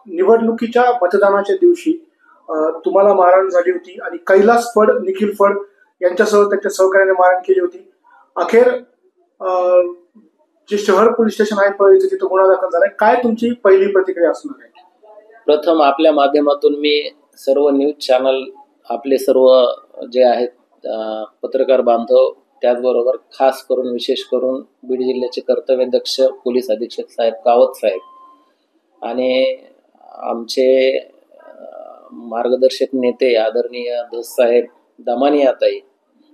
निवडणुकीच्या मतदानाच्या दिवशी तुम्हाला मारहाण झाली होती आणि कैलास फड, निखिल फड यांच्यासह त्यांच्या सहकार्याने मारहाण केली होती. अखेर जे शहर पोलीस स्टेशन आहे परळीचं तिथं गुन्हा दाखल झालाय. काय तुमची पहिली प्रतिक्रिया असणार आहे? प्रथम आपल्या माध्यमातून मी सर्व न्यूज चॅनल, आपले सर्व जे आहेत पत्रकार बांधव, त्याचबरोबर खास करून विशेष करून बीड जिल्ह्याचे कर्तव्यदक्ष पोलीस अधीक्षक साहेब कावत साहेब आणि आमचे मार्गदर्शक नेते आदरणीय धस साहेब, दमानियाताई,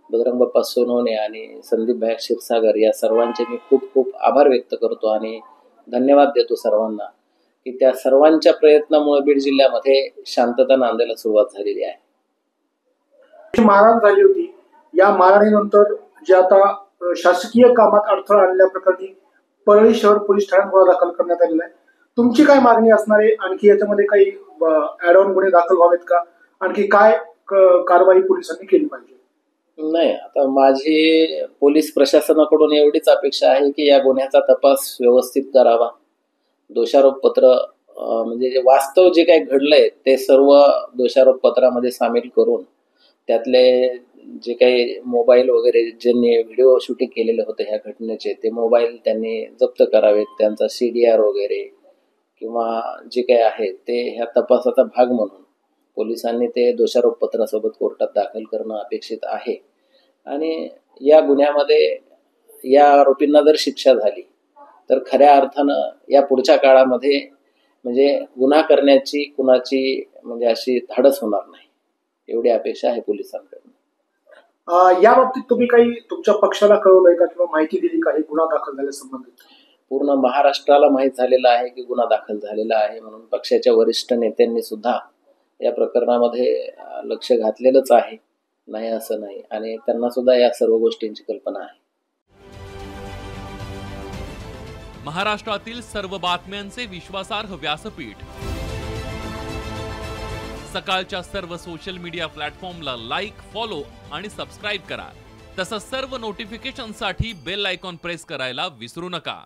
बजरंग बाप्पा सोनवणे आणि संदीप भाई क्षीरसागर या सर्वांचे मी खूप खूप आभार व्यक्त करतो आणि धन्यवाद देतो सर्वांना की त्या सर्वांच्या प्रयत्नामुळे बीड जिल्ह्यामध्ये शांतता नांदायला सुरुवात झालेली आहे. मारहाण झाली होती, या मारहाणीनंतर जे आता शासकीय कामात अडथळा आणल्याप्रकरणी परळी शहर पोलीस ठाण्यात गुन्हा दाखल करण्यात आलेला आहे. तुमची काय मागणी असणार आहे? आणखी याच्यामध्ये काही ऍड ऑन गुन्हे दाखल व्हावेत का? आणखी काय कारवाई पोलिसांनी केली पाहिजे? नाही, आता माझी पोलीस प्रशासनाकडून एवढीच अपेक्षा आहे की या गुन्ह्याचा तपास व्यवस्थित करावा. दोषारोप पत्र म्हणजे जे वास्तव जे काही घडलंय ते सर्व दोषारोप पत्रामध्ये सामील करून त्यातले जे काही मोबाईल वगैरे ज्यांनी व्हिडिओ शूटिंग केलेले होते ह्या घटनेचे ते मोबाईल त्यांनी जप्त करावेत. त्यांचा CDR वगैरे किंवा जे काही आहे ते ह्या तपासाचा भाग म्हणून पोलिसांनी ते दोषारोप पत्रासोबत कोर्टात दाखल करणं अपेक्षित आहे. आणि या गुन्ह्यामध्ये या आरोपींना जर शिक्षा झाली तर खऱ्या अर्थानं या पुढच्या काळामध्ये म्हणजे गुन्हा करण्याची कुणाची म्हणजे अशी धाडस होणार नाही, एवढी अपेक्षा आहे पोलिसांकडून. या बाबतीत तुम्ही काही तुमच्या पक्षाला कळवलंय का किंवा माहिती दिली का हे गुन्हा दाखल झाल्यासंबंधित? पूर्ण महाराष्ट्राला माहीत झालेलं आहे की गुन्हा दाखल झालेला आहे, म्हणून पक्षाच्या वरिष्ठ नेत्यांनी सुद्धा या प्रकरणामध्ये लक्ष घातलेलंच आहे, नाही असं नाही, आणि त्यांना सुद्धा या सर्व गोष्टींची कल्पना आहे. महाराष्ट्रातील सर्व बातम्यांचे विश्वासार्ह व्यासपीठ, सकाळच्या सर्व सोशल मीडिया प्लॅटफॉर्मला लाईक, फॉलो आणि सबस्क्राईब करा. तसंच सर्व नोटिफिकेशनसाठी बेल आयकॉन प्रेस करायला विसरू नका.